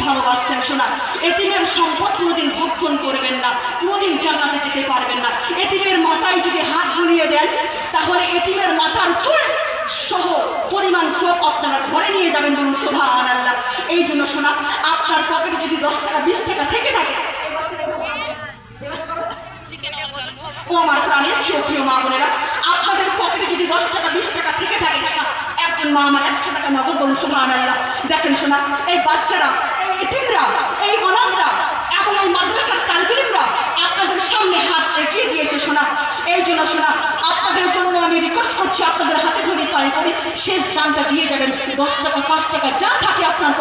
ভালোবাসতেন। শোনা, এতিমের সম্পদ কোনোদিন ভক্ষণ করবেন না, কোনোদিন জান্নাতে যেতে পারবেন না। এতিমের মাথায় যদি হাত বুলিয়ে দেন তাহলে এতিমের মাথার চুল সহ পরিমাণ সব আপনারা ঘরে নিয়ে যাবেন, বলুন সুবহানাল্লাহ। এই জন্য শোনা, আপনার পকেটে যদি 10 টাকা 20 টাকা থেকে থাকে, ও আমার প্রাণের চোখীয় মা বোনেরা, আপনাদের পকেটে যদি 10 টাকা 20 টাকা থেকে থাকে, একজন মা আমার 100 টাকা নগদ, বলুন সুবহানাল্লাহ। দেখেন শোনা, এই বাচ্চারা, এই এতিমরা, এই অনাথরা এবং এই মাদ্রাসার তালবিলরা আপনাদের সামনে হাত এগিয়ে দিয়েছে। শোনা, এই জন্য শোনা, আপনাদের জন্য আমি রিকোয়েস্ট করছি, আপনাদের হাতে ধরে পায়ে করে শেষ দানটা দিয়ে যাবেন। 10 টাকা 5 টাকা যা থাকে আপনার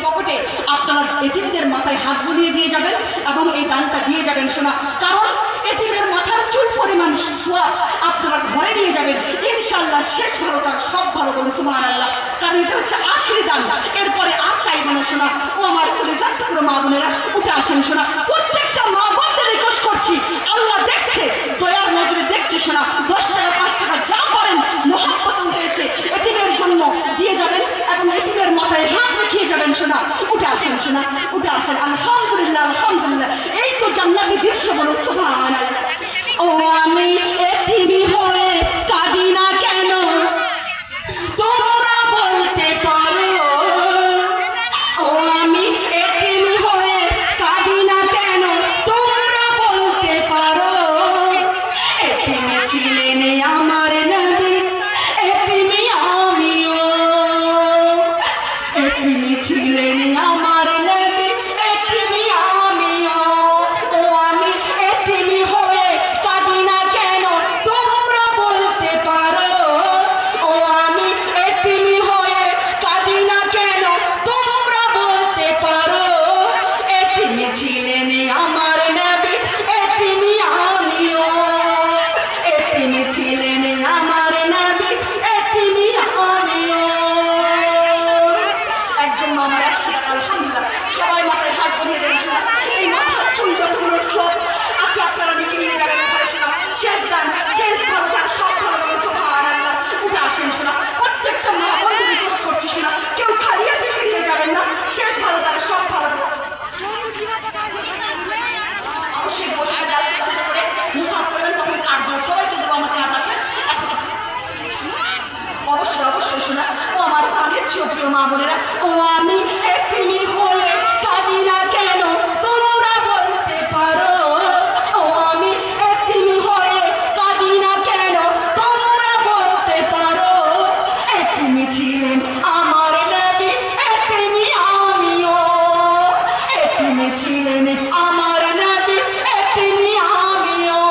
পকেটে আপনারা এতিমদের মাথায় হাত বুলিয়ে দিয়ে যাবেন এবং এই দানটা দিয়ে যাবেন। শোনা, কারণ এতিমের মাথার চুল পরিমাণ সোয়াব আপনারা ঘরে নিয়ে যাবেন, ইনশাআল্লাহ শেষ ভালো তার সব ভালো, বলুন সুবহানাল্লাহ। কারণ এটা হচ্ছে আখিরি দান, এরপরে আর চাইবে না। শোনা, ও আমার কলিজার টুকরো মা বোনেরা, উঠে আসেন। শোনা, প্রত্যেকটা মা বোনদের রিকোয়েস্ট করছি, আল্লাহ দেখছে, দয়ার নজরে দেখছে। শোনা, 10 টাকা 5 টাকা যা পারেন মহব্বত উঠেছে এতিমের জন্য দিয়ে যাবেন এবং এতিমের মাথায় হাত রেখে যাবেন। শোনা, উঠে আসেন। শোনা, উঠে আসেন। আলহামদুলিল্লাহ, আলহামদুলিল্লাহ। এই তো জান্নাতি দৃশ্য, বলুন সুবহানাল্লাহ। ও আমি এতিম হয়ে কাঁদি না কেন, তোমরা বলতে পারো। ও আমি এতিম হয়ে কাঁদি না কেন, তোমরা বলতে পারো। এতিম ছিলেন আমার নবী, এতিম আমিও। এতিম ছিলেন আমার নবী, এতিম আমিও। ও আমি এতিম হয়ে কাঁদি না কেন, তোমরা বলতে পারো। ও আমি এতিম হয়ে কাঁদি না কেন, তোমরা বলতে পারো। এতিম ছিলেন আমার নবী, এতিম আমিও। এতিম ছিলেন আমার নবী, এতিম আমিও। একজন মামার 100 টাকা, আলহামদুলিল্লাহ। সবাই মাথায় হাত বুলিয়ে দেন। শোনা, এই মাথার চুল যতগুলো সব আছে আপনারা নিয়ে যাবেন ওখানে। শোনা, শেষ দান, শেষ ভালো থাক, সব ভালো, বলুন সুবহানাল্লাহ। উঠে আসেন। শোনা, প্রত্যেকটা মা বোনকে রিকোয়েস্ট করছি, শোনা, কেউ খালি হাতে ফিরে যাবেন না, শেষ ভালো থাক, সব ভালো। অবশ্যই বসে যাচ্ছে, শেষ করে মুসাফ করবেন, তখন কাটবেন। সবাইকে দেবো আমার কাজ আছে অবশ্যই, অবশ্যই। শোনা, ও আমার প্রাণের প্রিয় মা বোনেরা, ও আমি এতিম হয়ে কাঁদি না কেন, তোমরা বলতে পারো। ও আমি এতিম হয়ে কাঁদি না কেন, তোমরা বলতে পারো। এতিম ছিলেন আমার নবী, এতিম আমিও। এতিম ছিলেন আমার নবী, এতিম আমিও।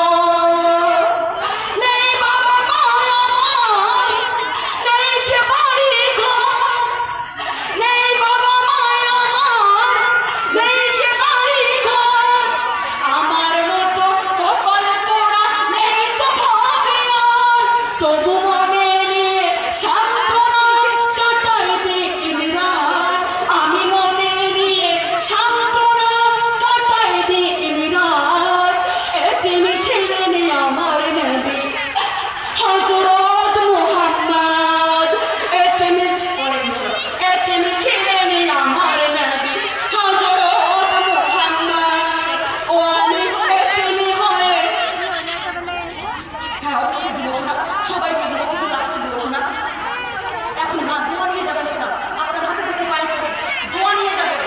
নেই বাবা মা আমার, নেই যে বাড়ি ঘর, নেই বাবা মা আমার, নেই যে বাড়ি ঘর। আমার মতো কপাল পোড়া নেই তো ভাবনার, তবু মনে নিয়ে সান্ত্বনা কাটাই দিন রাত। আমি মনে নিয়ে সান্ত্বনা কাটাই দিন রাত। এতিম ছিলেন আমার নবী হযরত মুহাম্মদ। এতিম ছিলেন আমার নবী হযরত মুহাম্মদ। ও আমি এতিম হয়ে, হ্যাঁ অবশ্যই দিব। শোনা, সবাইকে দিব, কিন্তু লাস্টে দিব। শোনা, এখন না দোয়া নিয়ে যাবেন। শোনা, আপনার হাতে থেকে পায়ে পড়ে দোয়া নিয়ে যাবেন।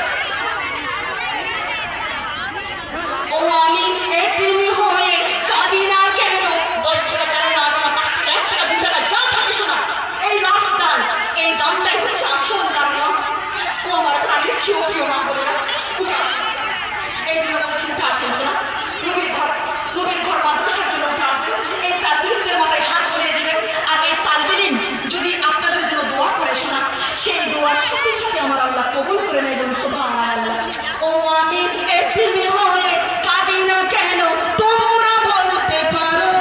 ও আমি এতিম হয়ে কাঁদি না কেন, 10 টাকা 4 টাকা 5 টাকা 1 টাকা 2 টাকা যা থাকে। শোনা, এই লাস্ট দান, এই দানটাই হচ্ছে আসল দান। ও আমার প্রাণের প্রিয় মা বোনেরা, এই জন্য বলছি উঠে আসেন। শোনা, নবীর ঘর মাদ্রাসার জন্য উঠে আসবেন। এই তালবিলদের মাথায় হাত ধরিয়ে দিবেন। আর এই তালবিল যদি আপনাদের জন্য দোয়া করে, শোনা, সেই দোয়ার সাথে সাথে আমার আল্লাহ কবুল করে নেয়, বলুন সুবহানাল্লাহ। ও আমি এতিম হয়ে কাঁদি না কেন, তোমরা বলতে পারো।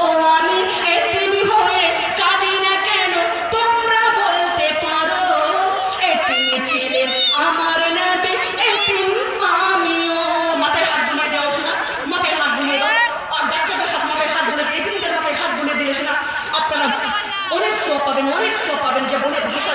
ও আমি এতিম হয়ে কাঁদি না কেন, তোমরা বলতে পারো। এতিম ছিলেন আমার নবী, এতিম আমিও। মাথায় হাত বুলিয়ে দেওয়া। শোনা, মাথায় হাত বুলিয়ে দাও। আর বাচ্চাদের মাথায় হাত বুলিয়ে, এতিমদের মাথায় হাত বুলিয়ে দিয়ে। শোনা, আপনারা অনেক সওয়াব পাবেন, অনেক সওয়াব পাবেন। যে বলে ভাষা